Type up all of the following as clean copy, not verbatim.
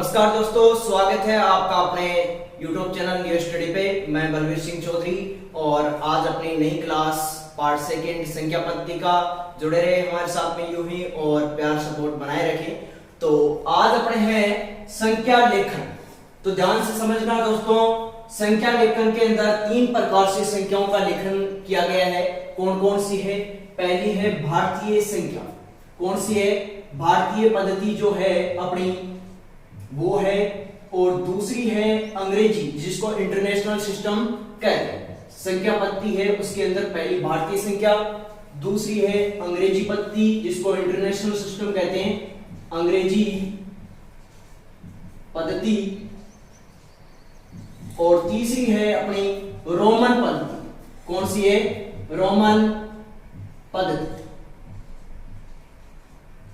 नमस्कार दोस्तों, स्वागत है आपका अपने YouTube चैनल न्यू स्टडी पे। मैं बलवीर सिंह चौधरी और आज अपनी नई क्लास पार्ट सेकेंड संख्या पद्धति का जुड़े रहे हमारे साथ में यूं ही और प्यार सपोर्ट बनाए रखें। तो आज अपने हैं संख्या लेखन। तो ध्यान से समझना दोस्तों, संख्या लेखन के अंदर तीन प्रकार से संख्याओं का लेखन किया गया है। कौन कौन सी है? पहली है भारतीय संख्या। कौन सी है? भारतीय पद्धति जो है अपनी वो है, और दूसरी है अंग्रेजी, जिसको इंटरनेशनल सिस्टम कहते हैं। संख्या पद्धति है उसके अंदर पहली भारतीय संख्या, दूसरी है अंग्रेजी पद्धति जिसको इंटरनेशनल सिस्टम कहते हैं, अंग्रेजी पद्धति, और तीसरी है अपनी रोमन पद्धति। कौन सी है? रोमन पद्धति।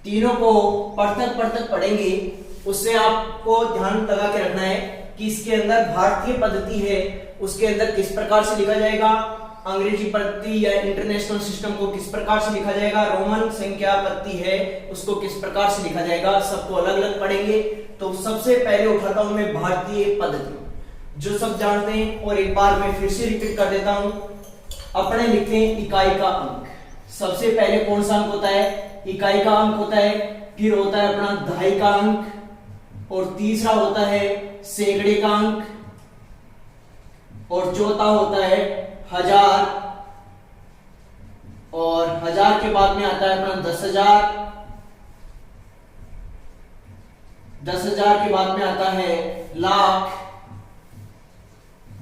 तीनों को पृथक पढ़ेंगे। उससे आपको ध्यान लगा के रखना है कि इसके अंदर भारतीय पद्धति है उसके अंदर किस प्रकार से लिखा जाएगा, अंग्रेजी पद्धति या इंटरनेशनल सिस्टम को किस प्रकार से लिखा जाएगा, रोमन संख्या पद्धति है उसको किस प्रकार से लिखा जाएगा, सबको अलग अलग पढ़ेंगे। तो सबसे पहले उठाता हूं मैं भारतीय पद्धति, जो सब जानते हैं, और एक बार मैं फिर से रिपीट कर देता हूं। अपने लिखते हैं इकाई का अंक। सबसे पहले कौन सा अंक होता है? इकाई का अंक होता है। फिर होता है अपना दहाई का अंक, और तीसरा होता है सैकड़े का अंक, और चौथा होता है हजार, और हजार के बाद में आता है अपना 10,000, 10,000 के बाद में आता है लाख,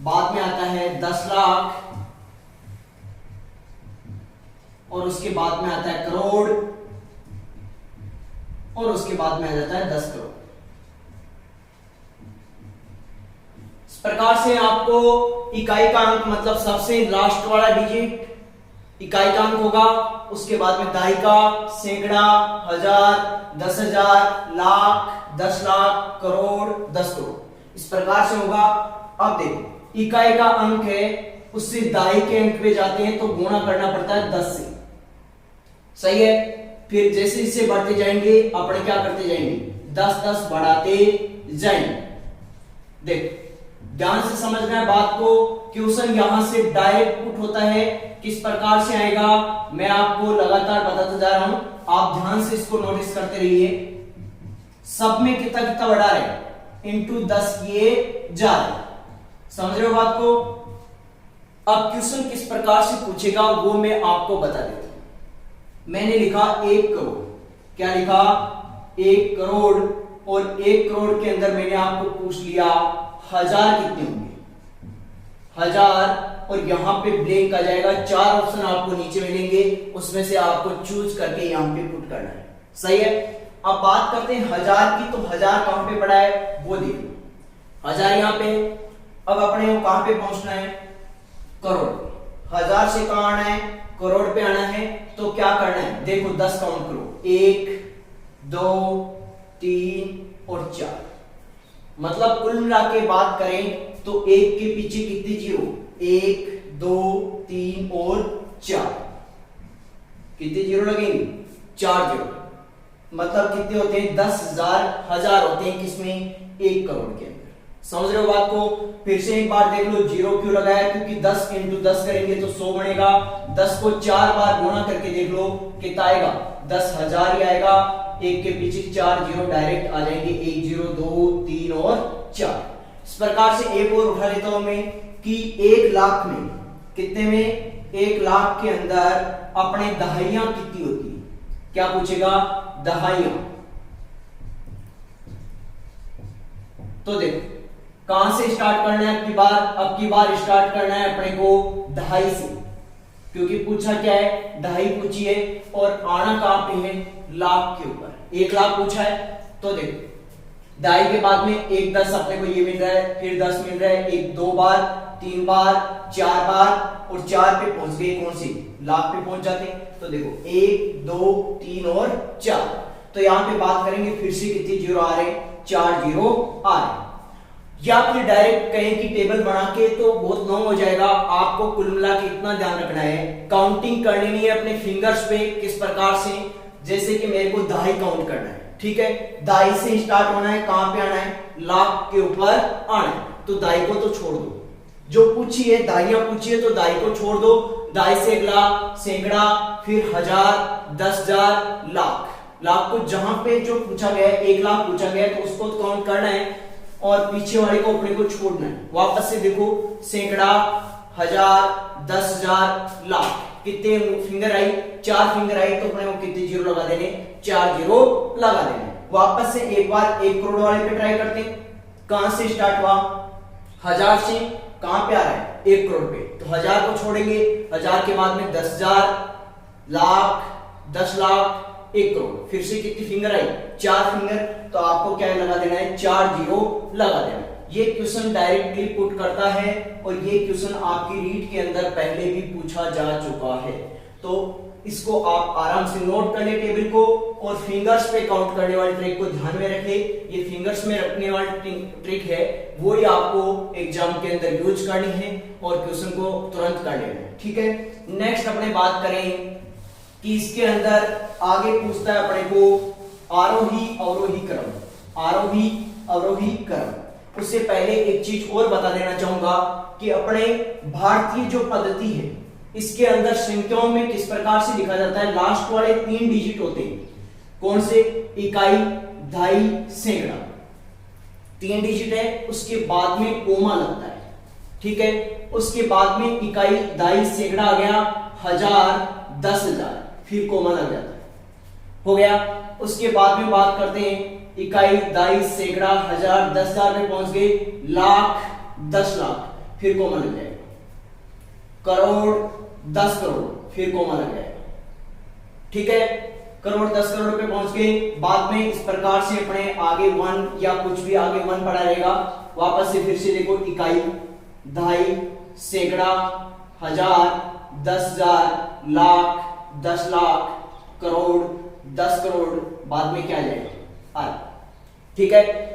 बाद में आता है 10 लाख, और उसके बाद में आता है करोड़, और उसके बाद में आ जाता है 10 करोड़। इस प्रकार से आपको इकाई का अंक मतलब सबसे लास्ट वाला डिजिट इकाई का अंक होगा, उसके बाद में दहाई का, सैकड़ा, हजार, 10,000, लाख, 10 लाख, करोड़, 10 करोड़, इस प्रकार से होगा। अब देखो इकाई का अंक है उससे दहाई के अंक पे जाते हैं तो गुणा करना पड़ता है 10 से, सही है। फिर जैसे जैसे बढ़ते जाएंगे अपने क्या करते जाएंगे, 10 बढ़ाते जाएंगे। देख ध्यान से समझना है बात को। क्वेश्चन यहां से डायरेक्ट पुट होता है, किस प्रकार से आएगा मैं आपको लगातार बताता जा रहा हूं, आप ध्यान से इसको नोटिस करते रहिए। सब में कितना कितना बढ़ा रहे, इंटू 10 किए जा रहे, समझ रहे हो बात को। अब क्वेश्चन किस प्रकार से पूछेगा वो मैं आपको बता देता हूं। मैंने लिखा 1 करोड़। क्या लिखा? 1 करोड़, और 1 करोड़ के अंदर मैंने आपको पूछ लिया हजार कितने होंगे, 1000, और यहां पे ब्लैंक आ जाएगा। 4 ऑप्शन आपको नीचे मिलेंगे, उसमें से आपको चूज करके यहां पे पुट करना है, सही है। अब बात करते हैं हजार की, तो हजार कहां पे पड़ा है वो देखो, हजार यहां पे। अब अपने को कहां पे पहुंचना है? करोड़। हजार से कहां आना है? करोड़ पे आना है। तो क्या करना है? देखो 10 काउंट करो, 1 2 3 और 4, मतलब कुल मिला के बात करें तो 1 के पीछे कितने जीरो? 1 2 3 और 4, कितने जीरो लगेंगे? 4 जीरो। मतलब कितने होते हैं? 10,000 हजार होते हैं किसमें? 1 करोड़ के अंदर। समझ रहे हो बात को? फिर से एक बार देख लो, जीरो क्यों लगाया? क्योंकि 10 इंटू 10 करेंगे तो 100 बनेगा। 10 को 4 बार गुणा करके देख लो कितना आएगा? 10,000 ही आएगा। 1 के पीछे 4 जीरो डायरेक्ट आ जाएंगे, 1 0 2 3 और 4। इस प्रकार से एक और उठा लेता हूं मैं कि 1 लाख में कितने में? 1 लाख के अंदर अपने दहाइयां कितनी होती है? क्या पूछेगा? दहाइयां। तो देखो कहां से स्टार्ट करना है अब की बार स्टार्ट करना है अपने को दहाई से, क्योंकि पूछा क्या है? दहाई पूछी है, और आना कहां पे है? लाख के ऊपर। 1 लाख पूछा है, तो देखो दहाई के बाद में 1 10 अपने को ये मिल रहा है, फिर 10 मिल रहा है, 1 2 बार, 3 बार, 4 बार, और 4 पे पहुंच गए कौन सी? लाख पे पहुंच जाते हैं। तो देखो 1 2 3 और 4, तो यहां पे बात करेंगे फिर से कितने जीरो आ रहे? 4 जीरो आ रहे। या फिर डायरेक्ट कहें कि टेबल बना के तो बहुत लॉन्ग हो जाएगा। आपको कुल मिला के इतना ध्यान रखना है, काउंटिंग करनी नहीं है अपने फिंगर्स पे। किस प्रकार से? जैसे कि मेरे को दहाई काउंट करना है, ठीक है, दाई से स्टार्ट होना है, कहां पे आना है, लाख के ऊपर आना है। तो दाई को तो छोड़ दो, जो पूछी है दाइयां पूछी है तो दाई को छोड़ दो। दाई से अगला सैकड़ा, फिर हजार, 10,000, लाख। लाख को जहां पे जो पूछा गया है 1 लाख पूछा गया है तो उसको काउंट करना है और पीछे वाले को अपने को छोड़ना है। वापस से देखो, सैकड़ा, हजार, 10,000, लाख, कितने फिंगर आई, 4 फिंगर आई तो अपने को कितने जीरो लगा देने, 4 जीरो लगा देने। वापस से एक बार 1 करोड़ वाले पे ट्राई करते हैं। कहां से स्टार्ट हुआ, 1000 से, कहां पे आ रहा है, 1 करोड़ पे, तो 1000 को छोड़ेंगे, 1000 के बाद में 10,000, लाख, 10 लाख, 1 करोड़, फिर से कितनी फिंगर आई, 4 फिंगर, तो आपको क्या लगा देना है, 4 जीरो लगा देना। ये क्वेश्चन डायरेक्टली पुट करता है और ये क्वेश्चन आपकी रीड के अंदर पहले भी पूछा जा चुका है। तो इसको आप आराम से नोट कर ले टेबल को, और फिंगर्स पे काउंट करने वाली ट्रिक को ध्यान में रखें। ये फिंगर्स में रखने वाली ट्रिक है, वो ही आपको एग्जाम के अंदर यूज करनी है और क्वेश्चन को तुरंत कर लेना है, ठीक है। नेक्स्ट अपने बात करें कि इसके अंदर आगे पूछता है अपने को आरोही अवरोही क्रम, आरोही अवरोही क्रम। उससे पहले एक चीज और बता देना चाहूंगा कि अपने भारतीय जो पद्धति है इसके अंदर संख्याओं में किस प्रकार से लिखा जाता है, लास्ट वाले 3 डिजिट होते हैं, कौन से, इकाई, दहाई, सैकड़ा, 3 डिजिट है, उसके बाद में कोमा लगता है, ठीक है। उसके बाद में इकाई, दहाई, सैकड़ा आ गया, 1000, 10,000, फिर कोमा लग जाता है, हो गया। उसके बाद में बात करते हैं इकाई, दहाई, सैकड़ा, 1000, 10,000 में पहुंच गए, लाख, 10 लाख, फिर कोमा लग जाएगा, करोड़, 10 करोड़, फिर कोमा लग जाएगा, ठीक है। करोड़, 10 करोड़ पे पहुंच गए, बाद में इस प्रकार से अपने आगे 1 या कुछ भी आगे 1 पड़ा रहेगा। वापस से फिर से देखो, इकाई, दहाई, सैकड़ा, 1000, 10,000, लाख, 10 लाख, करोड़, 10 करोड़, बाद में क्या आ जाएगा, अरब, ठीक है।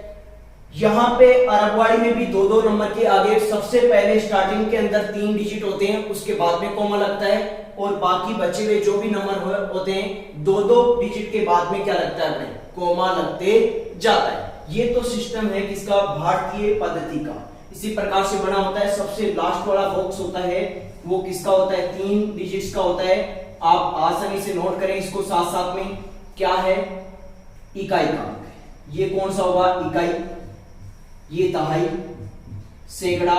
यहां पे अरबवाड़ी में भी 2-2 नंबर के आगे सबसे पहले स्टार्टिंग के अंदर 3 डिजिट होते हैं, उसके बाद में कोमा लगता है, और बाकी बचे हुए जो भी नंबर होते हैं 2-2 डिजिट के बाद में क्या लगता है, अपने कोमा लगते जाता है। ये तो सिस्टम है किसका, भारतीय पद्धति का। इसी प्रकार से बना होता है। सबसे लास्ट वाला बॉक्स होता है वो किसका होता है, 3 डिजिट्स का होता है। आप आसानी से नोट करें इसको साथ साथ में, क्या है, इकाई का, ये कौन सा होगा, इकाई, ये दहाई, सैकड़ा,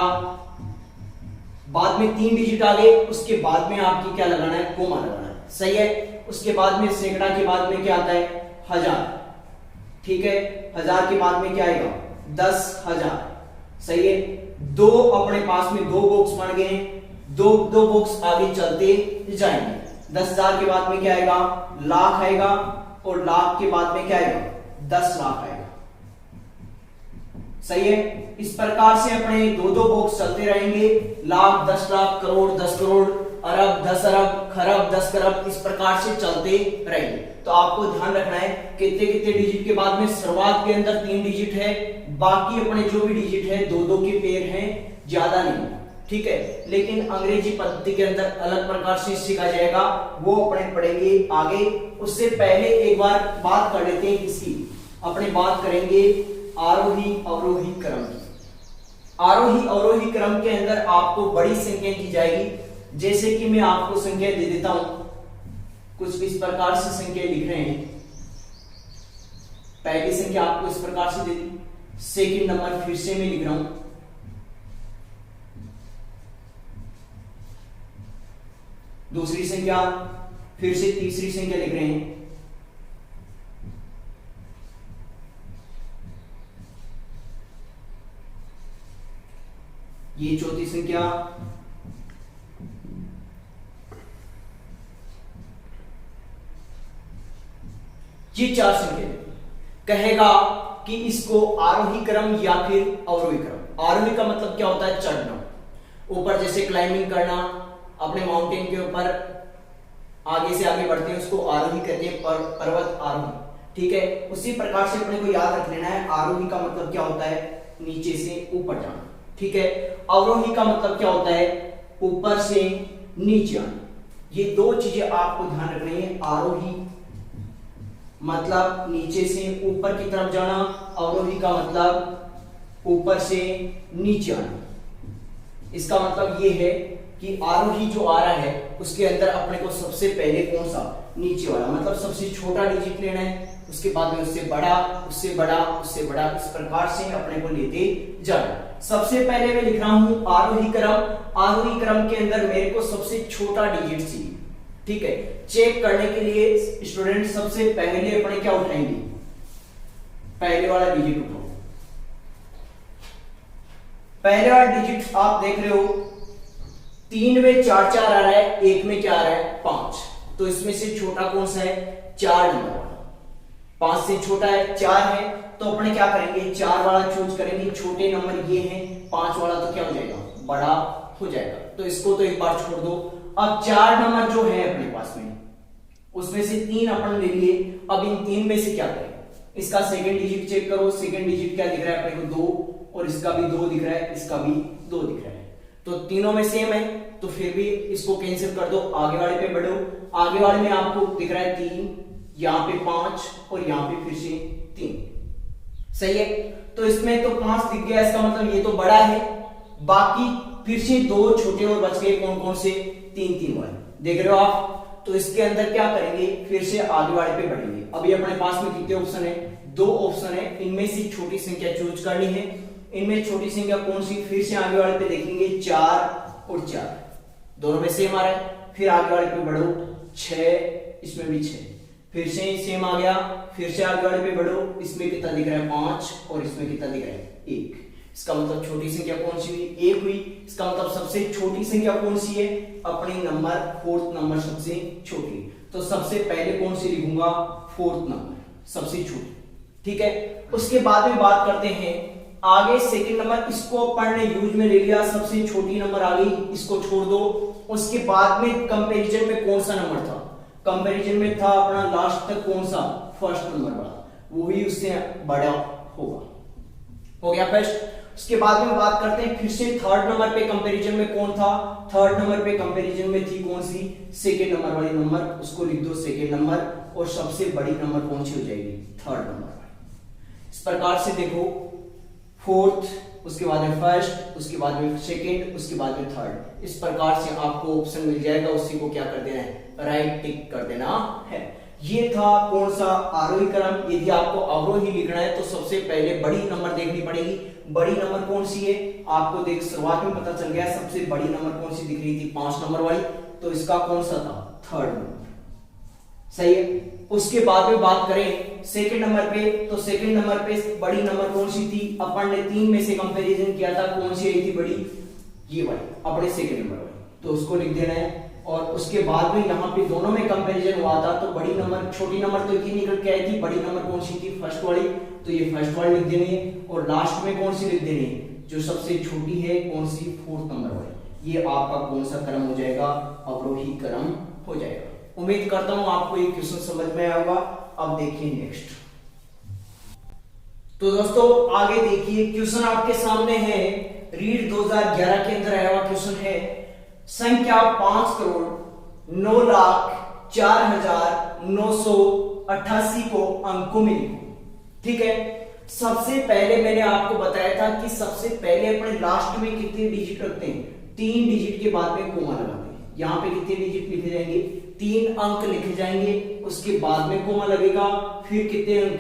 बाद में 3 डिजिट आ गए, उसके बाद में आपकी क्या लगाना है, कोमा लगाना है, सही है। उसके बाद में सैकड़ा के बाद में क्या आता है, 1000, ठीक है। 1000 के बाद में क्या आएगा, 10,000, सही है। 2 अपने पास में 2 बॉक्स बन गए हैं, 2 बॉक्स आगे चलते जाएंगे। 10,000 के बाद में क्या आएगा, लाख आएगा, और लाख के बाद में क्या आएगा, 10 लाख आएगा, सही है। इस प्रकार से अपने 2-2 बॉक्स चलते रहेंगे, लाख, 10 लाख, करोड़, 10 करोड़, अरब, 10 अरब, खरब, 10 खरब, इस प्रकार से चलते रहेंगे। तो आपको ध्यान रखना है कितने कितने डिजिट के बाद में, शुरुआत के अंदर 3 डिजिट है, बाकी अपने जो भी डिजिट है 2-2 के पेयर हैं, ज्यादा नहीं, ठीक है। लेकिन अंग्रेजी पद्धति के अंदर अलग प्रकार से सीखा जाएगा, वो अपने पढ़ेंगे आगे। उससे पहले एक बार बात कर लेते हैं किसकी, अपने बात करेंगे आरोही अवरोही क्रम की। आरोही अवरोही क्रम के अंदर आपको बड़ी संख्या दी जाएगी, जैसे कि मैं आपको संख्या दे देता हूं, कुछ इस प्रकार से संख्या लिख रहे हैं। पहली संख्या आपको इस प्रकार से दे दी, सेकंड नंबर फिर से मैं लिख रहा हूं, दूसरी संख्या, फिर से तीसरी संख्या लिख रहे हैं, ये चौथी संख्या, ये 4 संख्या। कहेगा कि इसको आरोही क्रम या फिर अवरोही क्रम। आरोही का मतलब क्या होता है, चढ़ना, ऊपर जैसे क्लाइंबिंग करना, अपने माउंटेन के ऊपर आगे से आगे बढ़ते हैं, उसको आरोही कहते हैं, पर्वत आरोही, ठीक है। उसी प्रकार से अपने को याद रख लेना है, आरोही का मतलब क्या होता है, नीचे से ऊपर जाना, ठीक है। अवरोही का मतलब क्या होता है, ऊपर से नीचे आना। ये 2 चीजें आपको ध्यान रखनी है। आरोही मतलब नीचे से ऊपर की तरफ जाना, अवरोही का मतलब ऊपर से नीचे आना। इसका मतलब ये है कि आरोही जो आ रहा है उसके अंदर अपने को सबसे पहले कौन सा, नीचे वाला, मतलब सबसे छोटा डिजिट लेना है, उसके बाद में उससे बड़ा, उससे बड़ा, उससे बड़ा, इस प्रकार से अपने को लेते जाना। सबसे पहले मैं लिख रहा हूं आरोही क्रम। आरोही क्रम के अंदर मेरे को सबसे छोटा डिजिट चाहिए, ठीक है। चेक करने के लिए स्टूडेंट सबसे पहले अपने क्या उठाएंगे, पहले वाला डिजिट उठाओ। पहले वाला डिजिट आप देख रहे हो 3 में 4 4 आ रहा है, 1 में क्या आ रहा है 5, तो इसमें से छोटा कौन सा है, 4 नंबर वाला। 5 से छोटा है 4 है, तो अपने क्या करेंगे 4 वाला चूज करेंगे। छोटे नंबर ये हैं, 5 वाला तो क्या हो जाएगा, बड़ा हो जाएगा, तो इसको तो एक बार छोड़ दो। अब 4 नंबर जो है अपने पास में, उसमें से 3 अपन ले लिए। अब इन 3 में से क्या करें, इसका सेकंड डिजिट चेक करो। सेकंड डिजिट क्या दिख रहा है अपने को 2, और इसका भी 2 दिख रहा है, इसका भी 2 दिख रहा है, तो तीनों में सेम है, तो फिर भी इसको कैंसिल कर दो, आगे वाले पे बढ़ो। आगे वाले में आपको दिख रहा है 3, यहाँ पे 5 और यहाँ पे फिर से 3, सही है। तो इसमें तो 5 दिख गया, इसका मतलब ये तो बड़ा है। बाकी फिर से 2 छोटे और बच गए, कौन कौन से, 3 3 वाले, देख रहे हो आप। तो इसके अंदर क्या करेंगे, फिर से आगे वाले पे बढ़ेंगे। अभी अपने पास में कितने ऑप्शन है, 2 ऑप्शन है, इनमें से छोटी संख्या चूज करनी है। इनमें छोटी संख्या कौन सी, फिर से आगे वाले पे देखेंगे 4 और 4, दोनों में सेम आ रहा है। फिर आगे वाले पे बढ़ो 6, इसमें भी 6, फिर से सेम आ गया। फिर से आगे वाले पे बढ़ो, इसमें कितना दिख रहा है 5 और इसमें कितना दिख रहा है 1। इसका मतलब छोटी संख्या कौन सी हुई, 1 हुई। इसका मतलब सबसे छोटी संख्या कौन सी है, अपनी नंबर 4th नंबर सबसे छोटी, तो सबसे पहले कौन सी लिखूंगा, 4th नंबर सबसे छोटी, ठीक है। उसके बाद में बात करते हैं आगे सेकंड नंबर, इसको अपन ने यूज में ले लिया, सबसे छोटी नंबर आ गई, इसको छोड़ दो। उसके बाद में कंपैरिजन में कौन सा नंबर था, कंपैरिजन में था अपना लास्ट तक कौन सा, फर्स्ट नंबर वाला, वही उससे बड़ा होगा, हो गया फर्स्ट। उसके बाद में बात करते हैं फिर से थर्ड नंबर पे कंपैरिजन में कौन था, थर्ड नंबर पे कंपैरिजन में थी कौन सी, सेकंड नंबर वाली नंबर, उसको लिख दो सेकंड नंबर, और सबसे बड़ी नंबर कौन सी हो जाएगी, थर्ड नंबर। इस प्रकार से देखो 4th, उसके बाद में फर्स्ट, उसके बाद में सेकंड, उसके बाद में थर्ड, इस प्रकार से आपको ऑप्शन मिल जाएगा, उसी को क्या कर देना है, राइट टिक कर देना है। ये था कौन सा, आरोही क्रम। यदि आपको अवरोही लिखना है तो सबसे पहले बड़ी नंबर देखनी पड़ेगी। बड़ी नंबर कौन सी है, आपको देख शुरुआत में पता चल गया, सबसे बड़ी नंबर कौन सी दिख रही थी, 5 नंबर वाली, तो इसका कौन सा था, थर्ड नंबर, सही है। उसके बाद में बात करें सेकंड नंबर पे, तो सेकंड नंबर पे बड़ी नंबर कौन सी थी, अपन ने 3 में से कंपैरिजन किया था, कौन सी आई थी बड़ी, ये वाली, अपने सेकंड नंबर वाली, तो उसको लिख देना है। और उसके बाद में यहाँ पे दोनों में कंपैरिजन हुआ था, तो बड़ी नंबर छोटी नंबर तो ये निकल के आई थी, बड़ी नंबर कौन सी थी, फर्स्ट वाली, तो ये फर्स्ट वाली लिख देनी है। और लास्ट में कौन सी लिख देनी है, जो सबसे छोटी है कौन सी, 4th नंबर वाली। ये आपका कौन सा क्रम हो जाएगा, अवरोही क्रम हो जाएगा। उम्मीद करता हूं आपको ये क्वेश्चन समझ में आया होगा। अब देखिए नेक्स्ट। तो दोस्तों आगे देखिए, क्वेश्चन आपके सामने है, रीड 2011 के अंदर आया हुआ क्वेश्चन है, संख्या 5,04,0988 को अंकों में लिखो, ठीक है। सबसे पहले मैंने आपको बताया था कि सबसे पहले अपने लास्ट में कितने डिजिट रखते हैं, 3 डिजिट के बाद में कोमा लगाते हैं। यहाँ पे कितने डिजिट लिखे जाएंगे, 3 अंक लिखे जाएंगे, उसके बाद में कोमा लगेगा, फिर कितने अंक,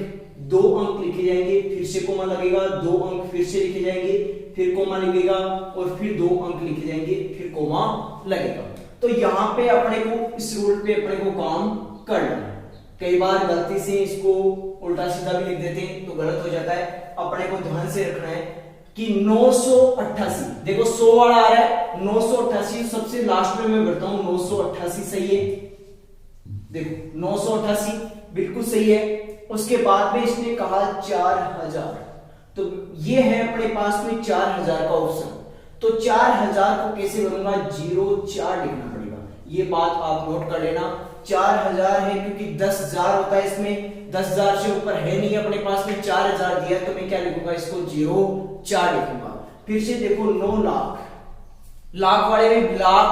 2 अंक लिखे जाएंगे, फिर से कोमा लगेगा, 2 अंक फिर से लिखे जाएंगे, फिर कोमा लगेगा, और फिर 2 अंक लिखे जाएंगे, फिर कोमा लगेगा। तो यहाँ पे अपने को इस रूल पे अपने को काम करना है। कई बार गलती से इसको उल्टा सीधा भी लिख देते हैं तो गलत हो जाता है, अपने को ध्यान से रखना है कि 988, देखो 100 वाला आ रहा है, 988 सबसे लास्ट में मैं बढ़ता हूं, 988 सही है, देखो 988 बिल्कुल सही है। उसके बाद में इसने कहा 4000, तो ये है अपने पास में 4000 का ऑप्शन, तो 4000 को कैसे भरूंगा, 04 लिखना पड़ेगा, ये बात आप नोट कर लेना। 4000 है क्योंकि 10,000 होता है इसमें, 10,000 से ऊपर है नहीं अपने पास में, 4000 दिया तो मैं क्या लिखूंगा, इसको 04 लिखूंगा। फिर से देखो 9 लाख, लाख वाले में लाख,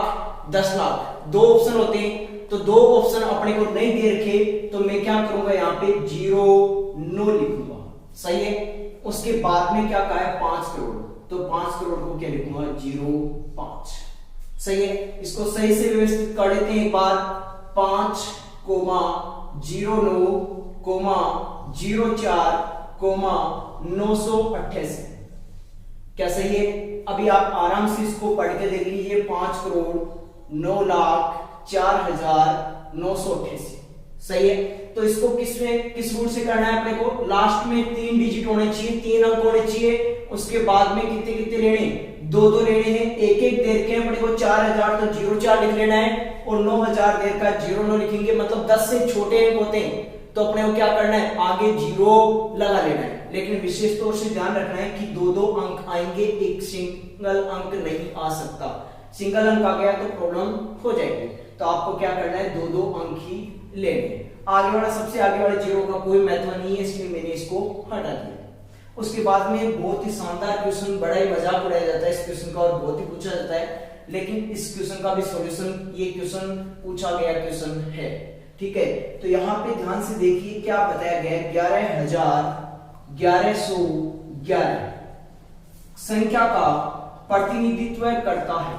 10 लाख, 2 ऑप्शन होते हैं, तो दो ऑप्शन अपने को नहीं दे रखे, तो मैं क्या करूंगा यहाँ पे 0 नो लिखूंगा। सही है। उसके बाद में क्या कहा है 5 करोड़, तो 5 करोड़ को क्या लिखूंगा 0.5। सही है। इसको सही से व्यवस्थित कर लेते हैं एक बार। 5 कोमा 09 कोमा 04 कोमा 988। क्या सही है। अभी आप आराम से इसको पढ़ के देख लीजिए। 5 करोड़ 9,04,988। सही है। तो इसको किस रूट से करना है अपने को, लास्ट में 3 डिजिट होने चाहिए, 3 अंक होने चाहिए। उसके बाद में कितने कितने लेने, 2 लेने हैं। एक दे रखे हैं अपने को 4000, तो 04 लिख लेना है, और 9000 दे का 09 लिखेंगे। मतलब 10 से छोटे अंक होते हैं तो अपने को क्या करना है, आगे 0 लगा लेना है। लेकिन विशेष तौर से ध्यान रखना है कि 2 अंक आएंगे, एक सिंगल अंक नहीं आ सकता। सिंगल अंक आ गया तो प्रॉब्लम हो जाएगी। तो आपको क्या करना है, 2 अंक ही लेने। आगे वाला, सबसे आगे वाले 0 का कोई महत्व नहीं है, इसलिए मैंने इसको हटा दिया। उसके बाद में बहुत ही शानदार क्वेश्चन, बड़ा ही मजाक उड़ाया जाता है इस क्वेश्चन का और बहुत ही पूछा जाता है, लेकिन इस क्वेश्चन का भी सॉल्यूशन, ये क्वेश्चन पूछा गया क्वेश्चन है। ठीक है। तो यहाँ पे ध्यान से देखिए क्या बताया गया है। 11,1111 संख्या का प्रतिनिधित्व करता है।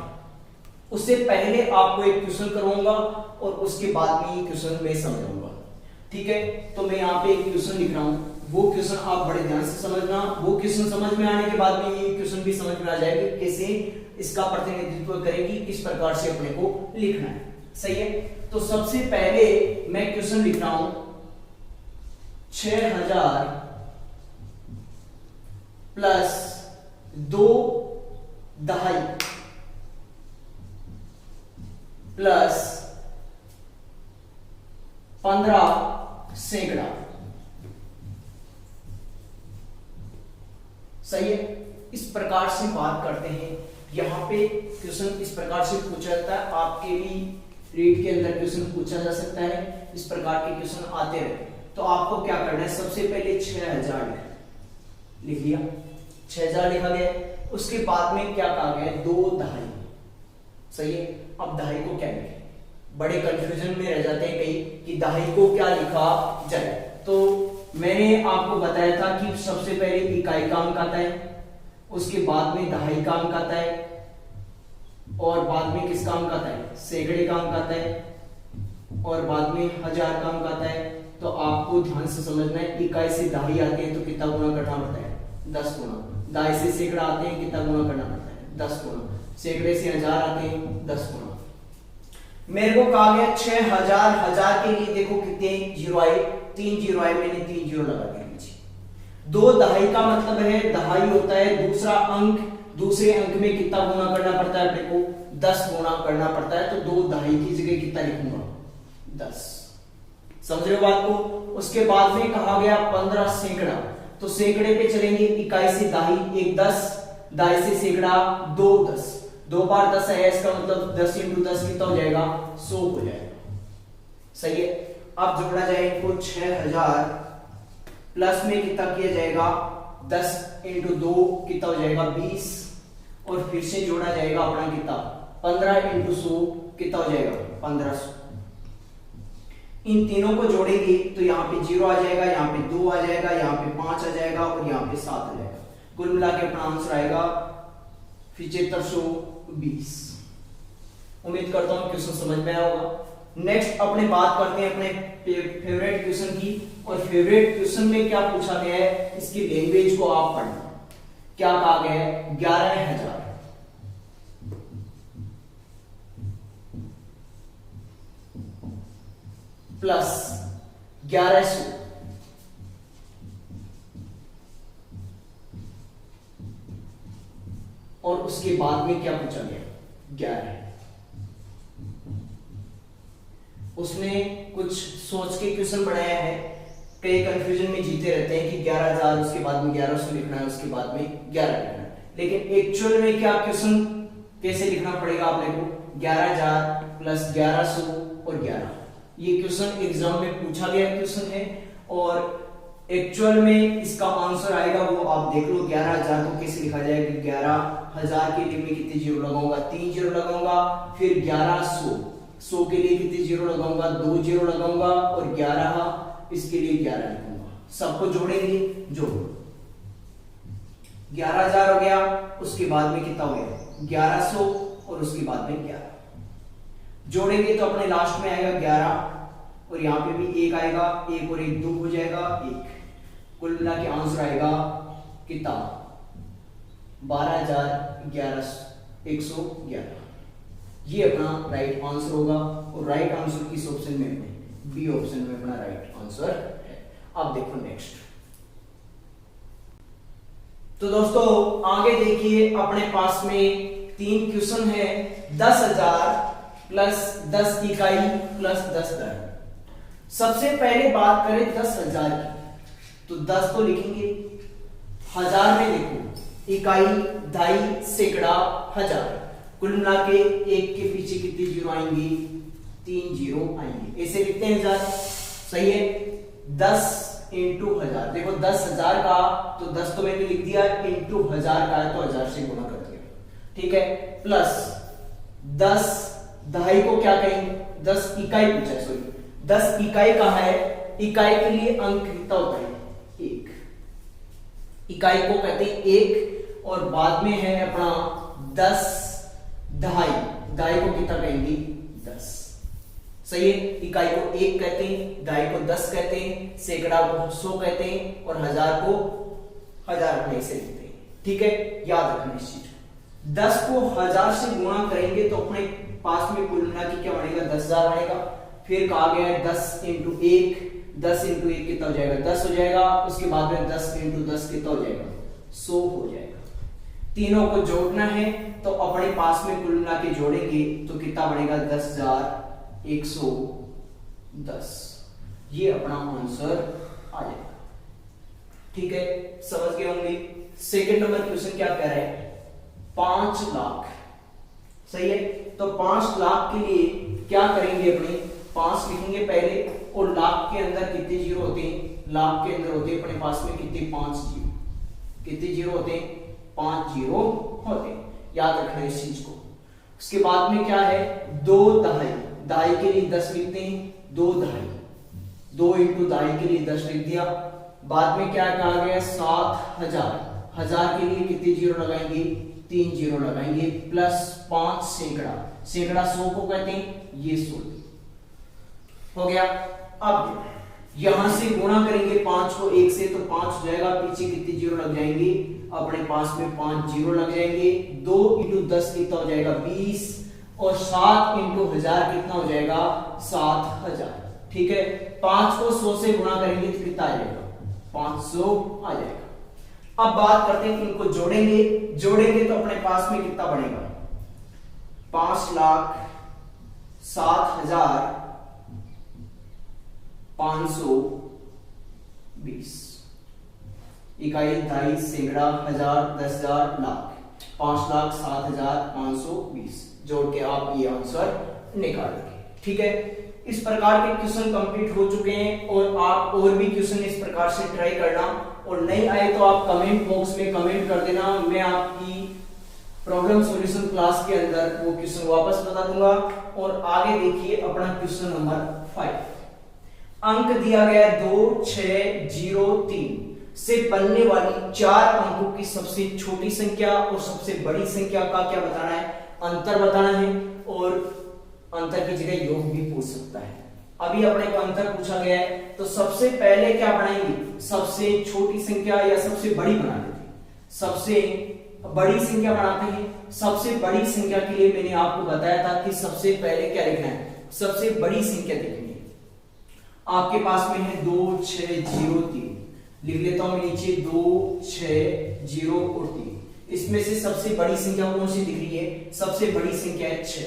उससे पहले आपको एक क्वेश्चन करूंगा और उसके बाद में ये क्वेश्चन मैं समझाऊंगा। ठीक है। तो मैं यहाँ पे एक क्वेश्चन लिख रहा हूं, वो क्वेश्चन आप बड़े ध्यान से समझना। वो क्वेश्चन समझ में आने के बाद में ये क्वेश्चन भी समझ में आ जाएगी, कैसे इसका प्रतिनिधित्व करेगी, किस प्रकार से अपने को लिखना है। सही है। तो सबसे पहले मैं क्वेश्चन लिख रहा हूं 6000 प्लस 2 दहाई प्लस 15 सैकड़ा। सही है। इस प्रकार से बात करते हैं। यहां पे क्वेश्चन इस प्रकार से पूछा जाता है, आपके भी रीड के अंदर क्वेश्चन पूछा जा सकता है, इस प्रकार के क्वेश्चन आते रहते हैं। तो आपको क्या करना है, सबसे पहले 6000 लिख लिया, 6000 लिखा गया। उसके बाद में क्या कहा गया, 2 दहाई। सही है। अब दहाई को क्या लिखें, बड़े कंफ्यूजन में रह जाते हैं कई कि दहाई को क्या लिखा जाए। तो मैंने आपको बताया था कि सबसे पहले इकाई का अंक आता है, उसके बाद में दहाई का अंक आता है, और बाद में किसका अंक आता है, सैकड़े का अंक आता है, और बाद में 1000 का अंक आता है। तो आपको ध्यान से समझना है, इकाई से दहाई आते हैं तो कितना गुना करना पड़ता है, 10 गुना। दहाई से सैकड़ा आते हैं, कितना गुना करना पड़ता है, 10 गुना। सैकड़े से 1000 आते हैं, 10 गुना। मेरे को कहा गया 6000, 1000 के लिए देखो कितने 0 आए, 3 0 आए, मैंने 3 0 लगा दिया नीचे। 2 दहाई का मतलब है, दहाई होता है दूसरा अंक, दूसरे अंक में कितना गुना करना पड़ता है अपने को, 10 गुना करना पड़ता है। तो 2 दहाई की जगह कितना लिखूंगा, 10। समझ रहे हो बात को। उसके बाद में कहा गया 15 सैकड़ा, तो सैकड़े पे चलेंगे, इकाई से दहाई 1 10, दहाई से सैकड़ा 2 10, 2 बार 10 है, इसका मतलब 10 × 10 कितना हो जाएगा, 100 हो जाएगा। सही है। अब जोड़ा जाए इनको 6000 प्लस में कितना किया जाएगा, 10 × 2 कितना हो जाएगा, 20, और फिर से जोड़ा जाएगा अपना कितना, 15 × 100 कितना हो जाएगा, 1500। इन तीनों को जोड़ेंगे तो यहाँ पे 0 आ जाएगा, यहाँ पे 2 आ जाएगा, यहाँ पे 5 आ जाएगा, और यहाँ पे 7 आ जाएगा। कुल मिला के अपना आंसर आएगा 7520। उम्मीद करता हूं क्वेश्चन समझ में आया होगा। नेक्स्ट अपने बात करते हैं अपने फेवरेट क्वेश्चन की, और फेवरेट क्वेश्चन में क्या पूछा गया है, इसकी लैंग्वेज को आप पढ़ना। क्या कहा गया है, 11000 प्लस 1100 और उसके बाद में क्या पूछा गया, 11। उसने कुछ सोच के क्वेश्चन बनाया है, कई कंफ्यूजन में जीते रहते हैं कि 11000 उसके बाद में 1100 लिखना है, उसके बाद में 11 लिखना है। लेकिन एक्चुअल में क्या क्वेश्चन कैसे लिखना पड़ेगा आपने को, 11000 प्लस 1100 और 11। ये क्वेश्चन एग्जाम में पूछा गया क्वेश्चन है, और एक्चुअल में इसका आंसर आएगा वो आप देख लो। 11000 को कैसे लिखा जाएगा, 11000 के लिए मैं कितने 0 लगाऊंगा, 3 0 लगाऊंगा, फिर 1100 100 के लिए कितने जीरो लगाऊंगा, 2 जीरो लगाऊंगा और 11 इसके लिए 11 लिखूंगा। सबको जोड़ेंगे, जोड़ो 11,000 हो गया, उसके बाद में कितना हो गया 1100 और उसके बाद में 11 जोड़ेंगे तो अपने लास्ट में आएगा 11 और यहाँ पे भी 1 आएगा, 1 और 1 2 हो जाएगा 1, कुल मिला के आंसर आएगा कितना 12,111। ये अपना राइट आंसर होगा और राइट आंसर किस ऑप्शन में है, बी ऑप्शन में अपना राइट आंसर है। अब देखो नेक्स्ट। तो दोस्तों आगे देखिए, अपने पास में 3 क्वेश्चन है, 10,000 प्लस 10 इकाई प्लस 10 दर। सबसे पहले बात करें 10,000 की, तो 10 तो लिखेंगे, हजार में देखो इकाई, दहाई, सैकड़ा, हजार, कुल मिला के एक के पीछे कितने जीरो आएंगे, 3 जीरो आएंगे, ऐसे लिखते हैं 1000। सही है, 10 इंटू 1000, देखो 10,000 का तो 10 तो मैंने लिख दिया, इंटू 1000 का है तो 1000 से गुणा कर दिया, ठीक है, प्लस 10 दहाई को क्या कहेंगे, 10 इकाई पूछा है, सॉरी 10 इकाई का है, इकाई के लिए अंक कितना होता है 1, इकाई को कहते हैं 1 और बाद में है अपना 10 दहाई, दहाई को कितना कहेंगे 10। सही है, इकाई को 1 कहते हैं, दहाई को 10 कहते हैं, सैकड़ा को 100 कहते हैं और हजार को 1000 अपने से लिखते हैं, ठीक है, याद रखना इस चीज को। 10 को 1000 से गुणा करेंगे तो अपने पास में कुल मिला के क्या बनेगा 10,000 बनेगा। फिर कहा गया है 10 इंटू 1, 10 इंटू 1 कितना हो जाएगा 10 हो जाएगा, उसके बाद में 10 इंटू 10 कितना हो जाएगा 100 हो जाएगा। तीनों को जोड़ना है तो अपने पास में कुल मिला के जोड़ेंगे तो कितना बनेगा 10,110, ये अपना आंसर आ जाएगा, ठीक है, समझ गए होंगे। सेकंड नंबर क्वेश्चन क्या कह रहा है 5 लाख। सही है, तो 5 लाख के लिए क्या करेंगे, अपने 5 लिखेंगे पहले और लाख के अंदर कितने जीरो होते हैं, लाख के अंदर होते हैं अपने पास में कितने 5 जीरो, कितने जीरो होते हैं 5 जीरो होते हैं, याद रखना इस चीज को। उसके बाद में क्या है 2 दहाई, दहाई के लिए 10 लिखते हैं, 2 दहाई, 2 इंटू दहाई के लिए 10 लिख दिया। बाद में क्या कहा गया 7,000, हजार के लिए कितने जीरो लगाएंगे 3 जीरो लगाएंगे, प्लस 5 सैकड़ा, सैकड़ा 100 को कहते हैं, ये 100 हो गया। अब यहां से गुणा करेंगे 5 को 1 से तो 5 हो जाएगा, पीछे कितने जीरो लग जाएंगे, अपने पास में 5 जीरो लग जाएंगे, 2 इंटू 10 कितना हो जाएगा 20 और 7 इंटू 1000 कितना हो जाएगा 7,000, ठीक है। 5 को 100 से गुणा करेंगे तो कितना आ जाएगा 500 आ जाएगा। अब बात करते हैं कि इनको जोड़ेंगे, जोड़ेंगे तो अपने पास में कितना बनेगा 5,07,520, इकाई, दहाई, सैकड़ा, हजार, 10,000, लाख, 5,07,520 जोड़ के आप ये आंसर निकालेंगे, ठीक है। इस प्रकार के क्वेश्चन कंप्लीट हो चुके हैं और आप और भी क्वेश्चन इस प्रकार से ट्राई करना, और नहीं आए तो आप कमेंट बॉक्स में कमेंट कर देना, मैं आपकी प्रॉब्लम सॉल्यूशन क्लास के अंदर वो क्वेश्चन वापस बता दूंगा। और आगे देखिए अपना क्वेश्चन नंबर 5, अंक दिया गया 2603 से बनने वाली 4 अंकों की सबसे छोटी संख्या और सबसे बड़ी संख्या का क्या बताना है, अंतर बताना है, और अंतर की जगह योग भी पूछ सकता है। अभी अपने को अंतर पूछा गया है तो सबसे पहले क्या बनाएंगे, सबसे छोटी संख्या या सबसे बड़ी बना लेते हैं, सबसे बड़ी संख्या बनाते हैं। सबसे बड़ी संख्या के लिए मैंने आपको बताया था कि सबसे पहले क्या लिखना है, सबसे बड़ी संख्या लिखेंगे। आपके पास में है 2603, लिख लेता हूं नीचे 2603 और 3, इसमें से सबसे बड़ी संख्या कौन सी दिख रही है, सबसे बड़ी संख्या है 6,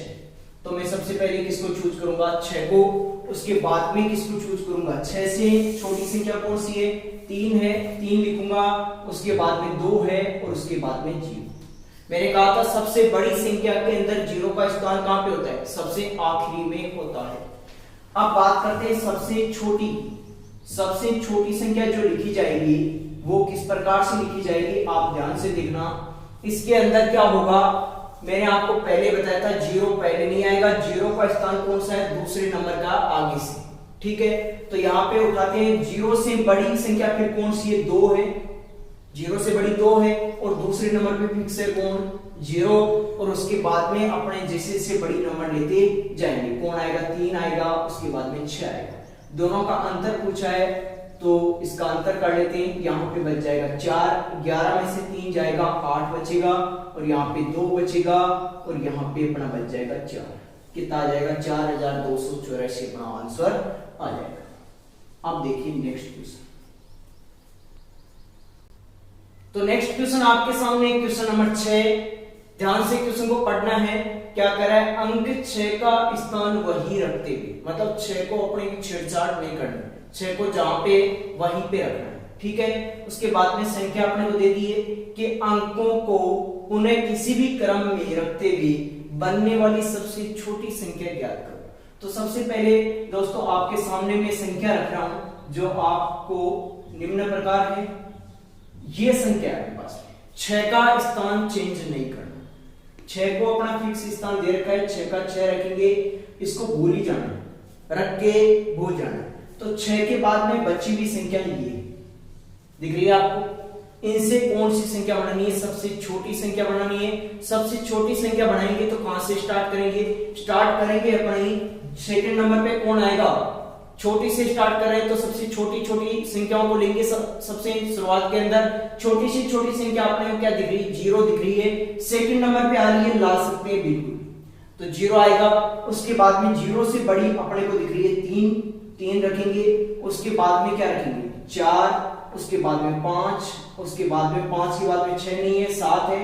तो मैं सबसे पहले किसको चूज करूंगा 6 को, उसके बाद में किसको चूज करूंगा 6 से छोटी संख्या कौन सी है 3 है, 3 लिखूंगा, उसके बाद में 2 है और उसके बाद में 0। मैंने कहा था सबसे बड़ी संख्या के अंदर 0 का स्थान कहां पे होता है, सबसे आखिरी में होता है। अब बात करते हैं सबसे छोटी संख्या जो लिखी जाएगी वो किस प्रकार से लिखी जाएगी, आप ध्यान से देखना। इसके अंदर क्या होगा, मैंने आपको पहले बताया था जीरो पहले नहीं आएगा, जीरो का स्थान कौन सा है, दूसरे नंबर का आगे से। ठीक है, तो यहाँ पे उठाते हैं जीरो से बड़ी संख्या फिर कौन सी है, 2 है, जीरो से बड़ी 2 है, और दूसरे नंबर पे फिक्स है कौन, 0, और उसके बाद में अपने जैसे से बड़ी नंबर लेते जाएंगे, कौन आएगा, 3 आएगा, उसके बाद में 6 आएगा। दोनों का अंतर पूछा है तो इसका अंतर कर लेते हैं, यहाँ पे बच जाएगा 4, 11 में से 3 जाएगा, 8 बचेगा, और यहाँ पे 2 बचेगा, और यहाँ पे अपना बच जाएगा 4, कितना आ जाएगा, 4284 अपना आंसर आ जाएगा। अब देखिए नेक्स्ट क्वेश्चन। तो नेक्स्ट क्वेश्चन आपके सामने क्वेश्चन नंबर 6, ध्यान से क्वेश्चन को पढ़ना है। क्या कर रहा है, अंक 6 का स्थान वही रखते हुए, मतलब 6 को अपने छेड़छाड़ नहीं करनी, 6 को जहां पे वहीं पे रखना है। ठीक है, उसके बाद में संख्या अपने को दे दी है कि अंकों को उन्हें किसी भी क्रम में रखते हुए बनने वाली सबसे छोटी संख्या ज्ञात करो। तो सबसे पहले दोस्तों आपके सामने मैं संख्या रख रहा हूं जो आपको निम्न प्रकार है। ये संख्या है मेरे पास, 6 का स्थान चेंज नहीं करना, 6 को अपना फिक्स स्थान दे रखा है, 6 का 6 रखेंगे, इसको भूल ही जाना, रख के भूल जाना। तो 6 के बाद में बची हुई संख्या ये दिख रही है आपको, इनसे कौन सी संख्या बनानी है, सबसे छोटी संख्या बनानी है। सबसे छोटी संख्या बनाएंगे तो कहां से स्टार्ट करेंगे, स्टार्ट करेंगे अपनी सेकंड नंबर पे, कौन आएगा, छोटी से स्टार्ट कर रहे हैं तो सबसे छोटी छोटी संख्याओं को लेंगे। सबसे शुरुआत के अंदर छोटी से छोटी संख्या अपने को क्या दिख रही है, 0 दिख रही है, सेकंड नंबर पे आ रही है, ला सकते हैं बिल्कुल, तो 0 आएगा। उसके बाद में 0 से बड़ी अपने को दिख रही है 3 रखेंगे, उसके बाद में क्या रखेंगे, 4, उसके बाद में 5, उसके बाद में 5 के बाद में 6 नहीं है, 7 है,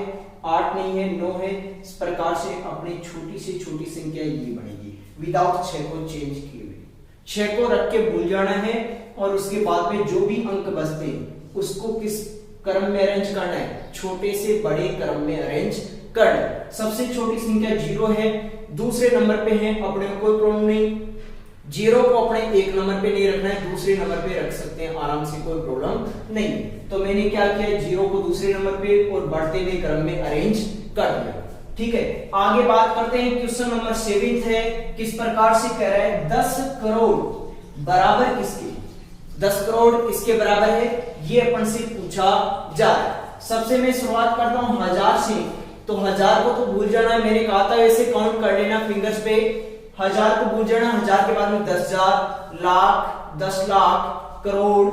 8 नहीं है, 9 है। इस प्रकार से अपनी छोटी से छोटी संख्या ये बनेगी विदाउट 6 को चेंज किए हुए। 6 को रख के भूल जाना है, और उसके बाद में जो भी अंक बचते हैं उसको किस क्रम में अरेंज करना है, छोटे से बड़े क्रम में अरेंज करना है। सबसे छोटी संख्या 0 है, दूसरे नंबर पे है, अपने को कोई प्रॉब्लम नहीं, 0 को अपने एक नंबर पे नहीं रखना है, दूसरे नंबर पे रख सकते हैं आराम से, कोई प्रॉब्लम नहीं। तो मैंने क्या किया, 0 को दूसरे नंबर पे और बढ़ते हुए क्रम में अरेंज कर दिया। ठीक है, आगे बात करते हैं, क्वेश्चन नंबर 7 है, किस प्रकार से कह रहा है, 10 करोड़ बराबर किसके, 10 करोड़ किसके बराबर है, ये अपन से पूछा जा रहा है। सबसे मैं शुरुआत करता हूं 1000 से, तो 1000 को तो भूल जाना है, मैंने कहा था वैसे काउंट कर लेना फिंगर्स पे, 1000 को भूल जाना, 1000 के बाद में 10,000, लाख, 10 लाख, करोड़,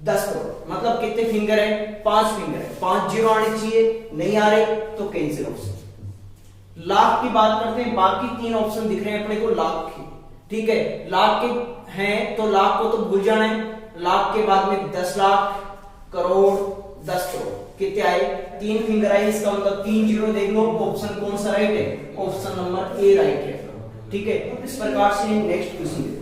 10 करोड़, मतलब कितने फिंगर है, 5 फिंगर है, 5 जीरो आने चाहिए, नहीं आ रहे तो कैंसिल ऑप्शन। लाख की बात करते हैं, बाकी 3 ऑप्शन दिख रहे हैं अपने को लाख के। ठीक है, लाख के हैं तो लाख को तो भूल जाना है, लाख के बाद में 10 लाख, करोड़, 10 करोड़, कितने आए, 3 फिंगर आए, इसका मतलब 3 जीरो देख लो, ऑप्शन कौन सा राइट है, ऑप्शन नंबर ए राइट है। ठीक है, इस प्रकार से नेक्स्ट क्वेश्चन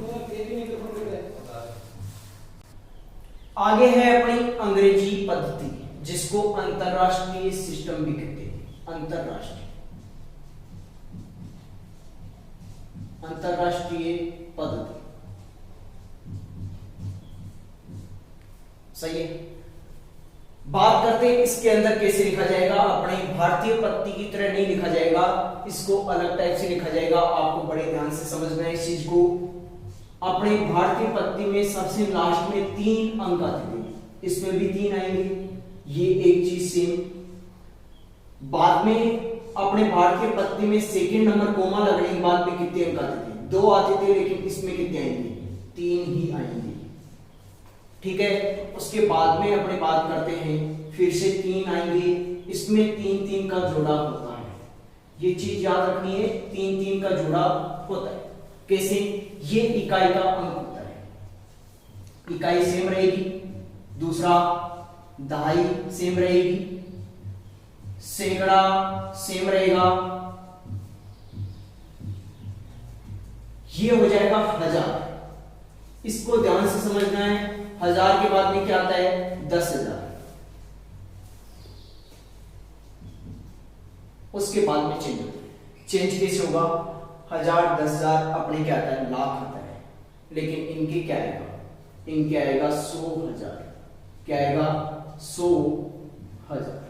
आगे है अपनी अंग्रेजी पद्धति, जिसको अंतरराष्ट्रीय सिस्टम भी कहते हैं, अंतरराष्ट्रीय पद्धति, सही है। बात करते हैं इसके अंदर कैसे लिखा जाएगा, अपने भारतीय पद्धति की तरह नहीं लिखा जाएगा, इसको अलग टाइप से लिखा जाएगा। आपको बड़े ध्यान से समझना है इस चीज को। अपने भारतीय पद्धति में सबसे लास्ट में 3 अंक आते थे, इसमें भी 3 आएंगे, ये एक चीज सेम। बाद में अपने भारतीय पद्धति में सेकंड नंबर कोमा लगने के बाद में कितने अंक आते थे, 2 आते थे, लेकिन इसमें कितने आएंगे, 3 ही आएंगे। ठीक है, उसके बाद में अपने बात करते हैं, फिर से 3 आएंगे, इसमें 3 का जोड़ा होता है, ये चीज याद रखनी है, 3 का जोड़ा होता है। कैसे, ये इकाई का अंक होता है, इकाई सेम रहेगी, दूसरा दहाई सेम रहेगी, सैकड़ा सेम रहेगा, ये हो जाएगा 1000। इसको ध्यान से समझना है, 1000 के बाद में क्या आता है, 10,000, उसके बाद में चेंज होता है। चेंज कैसे होगा, 1000, 10,000 अपने क्या आता है, लाख आता है, लेकिन इनके क्या आएगा, इनके आएगा 100,000, क्या आएगा, 100,000।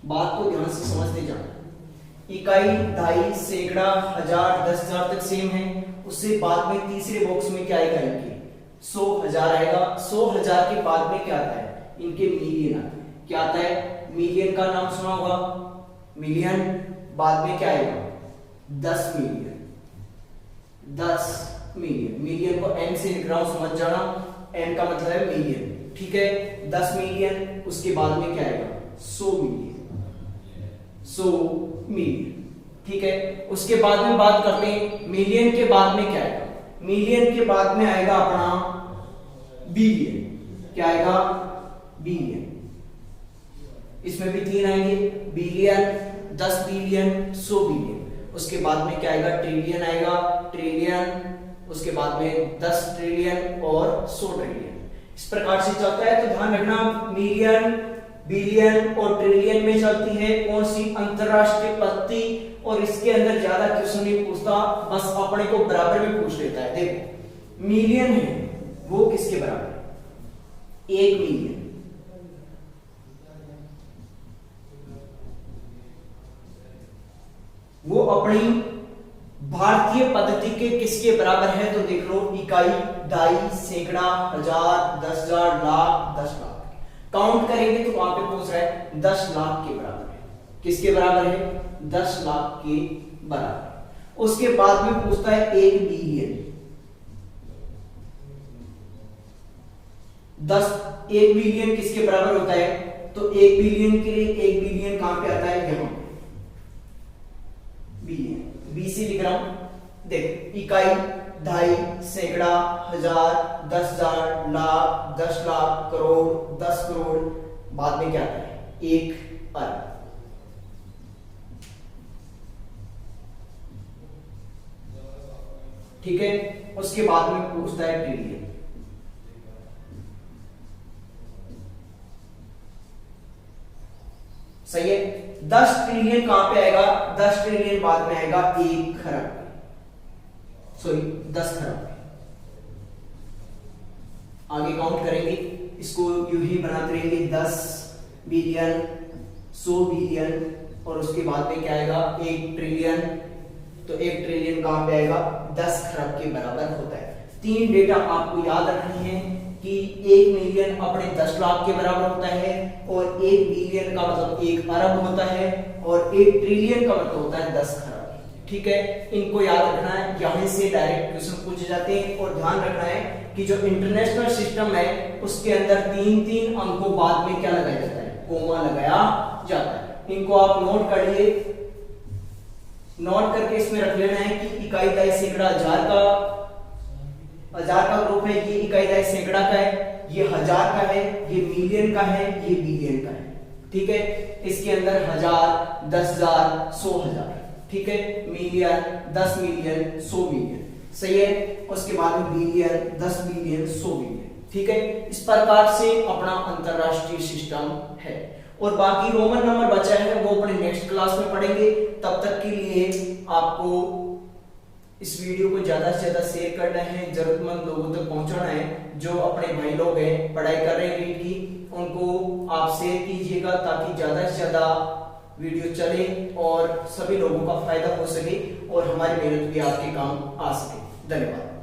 बात को ध्यान से समझते जाना। इकाई, दहाई, सैकड़ा, हजार, 10,000 तक सेम है। उससे बाद में तीसरे बॉक्स में क्या आएगा, इनके 100,000 आएगा। 100,000 के बाद में क्या आता है, इनके मिलियन आता है। क्या आता है, मिलियन का नाम सुना होगा, मिलियन। बाद में क्या आएगा, 10 मिलियन। 10 मिलियन, मिलियन को एम से लिख रहा हूं, समझ जाना, एम का मतलब है मिलियन, ठीक है। 10 मिलियन, उसके बाद में क्या आएगा, 100 मिलियन। 100 मिलियन, ठीक है। उसके बाद में बात करते हैं मिलियन के बाद में क्या आएगा, मिलियन के बाद में आएगा अपना बिलियन। क्या आएगा, बिलियन। इसमें भी 3 आएंगे, बिलियन, 10 बिलियन, 100 बिलियन। उसके बाद में क्या आएगा, ट्रिलियन आएगा, ट्रिलियन। उसके बाद में 10 ट्रिलियन और 100 ट्रिलियन। इस प्रकार से चलता है। तो ध्यान रखना, मिलियन, बिलियन और ट्रिलियन में चलती है कौन सी, अंतरराष्ट्रीय पद्धति। और इसके अंदर ज्यादा क्वेश्चन नहीं पूछता, बस अपने को बराबर में पूछ लेता है। देखो मिलियन है वो किसके बराबर है, 1 मिलियन। वो अपनी भारतीय पद्धति के किसके बराबर है, तो देख लो, इकाई, दहाई, सैकड़ा, हजार, 10,000, लाख, 10 लाख। काउंट करेंगे तो वहां पे पूछ रहा है 10 लाख के बराबर है। किसके बराबर है, 10 लाख के बराबर। उसके बाद में पूछता है 1 बिलियन। 1 बिलियन किसके बराबर होता है, तो 1 बिलियन के लिए 1 बिलियन कहां पे आता है, यहां पे बिलियन, बी से लिख रहा हूं। देख, इकाई, दहाई, सैकड़ा, हजार, 10,000, लाख, 10 लाख, करोड़, 10 करोड़। बाद में क्या आता है, 1 अरब। ठीक है। उसके बाद में पूछता है ट्रिलियन। सही है। 10 ट्रिलियन कहां पे आएगा, 10 ट्रिलियन बाद में आएगा 1 खरब, सॉरी 10 खरब। आगे काउंट करेंगे, इसको यूं ही बनाते रहेंगे, 10 बिलियन, 100 बिलियन और उसके बाद में क्या आएगा, 1 ट्रिलियन। तो 1 ट्रिलियन कहां पे आएगा, 10 खरब के बराबर होता है। 3 डेटा आपको याद रखनी है कि 1 मिलियन अपने 10 लाख के बराबर होता है, और 1 बिलियन का मतलब 1 अरब होता है, और 1 ट्रिलियन का मतलब होता है 10 खरब। ठीक है, इनको याद रखना है, यहां से डायरेक्ट क्वेश्चन पूछे जाते हैं। और ध्यान रखना है कि जो इंटरनेशनल सिस्टम है उसके अंदर 3-3 अंकों बाद में क्या लगाया जाता है, कोमा लगाया जाता है। इनको आप नोट कर लिए, नोट करके इसमें रख लेना है कि इकाई, दहाई, सैकड़ा, हजार का ग्रुप है, ये इकाई, दहाई, सैकड़ा का है, ये हजार का है, ये मिलियन का है, ये बिलियन का है। ठीक है, इसके अंदर 1000, 10,000, 100,000। ठीक है, मिलियन, 10 मिलियन, 100 मिलियन। सही है। उसके बाद में बिलियन, 10 बिलियन, 100 बिलियन। ठीक है, इस प्रकार से अपना अंतरराष्ट्रीय सिस्टम है। और बाकी रोमन नंबर बचा है वो अपने नेक्स्ट क्लास में पढ़ेंगे। तब तक के लिए आपको इस वीडियो को ज्यादा से ज्यादा शेयर करना है, जरूरतमंद लोगों तक पहुंचाना है। जो अपने भाई लोग हैं, पढ़ाई कर रहे हैं रीड की, उनको आप शेयर कीजिएगा ताकि ज्यादा से ज्यादा वीडियो चले और सभी लोगों का फायदा हो सके और हमारी मेहनत भी आपके काम आ सके। धन्यवाद।